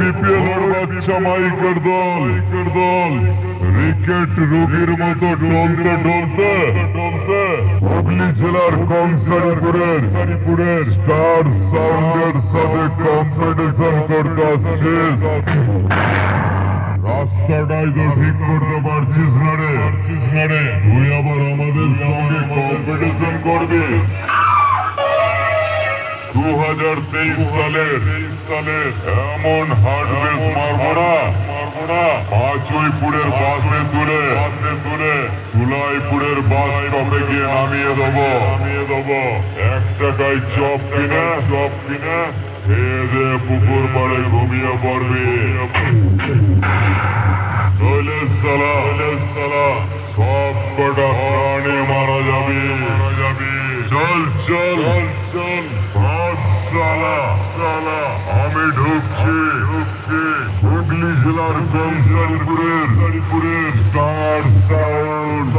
BPL এর বাচ্চা মাইকের দল রিকেট রোগীর মতো টলতে হুগলি জেলার কংসারিপুরের স্টার সাউন্ডের সাথে কম্পিটিশন করতে আসছিস। রাস্তাটাই তো ঠিক করতে পারছিস না রে, তুই আবার আমাদের সঙ্গে কম্পিটিশন করবি। 2023 সালের এমন হার্ড রেস মারবো না, পাঁচইপুরের বাসে তুলে সুলাইপুরের বাস স্টপে গিয়ে নামিয়ে দেবো। 1 টাকায় চপ কিনে খেয়ে দে পুকুর পাড়ে ঘুমিয়ে পড়বি। নইলে সালা সব কটা প্রাণী মারা যাবি। চল সালা আমি ঢুকছি হুগলি জেলার কংসারিপুরের স্টার সাউন্ড।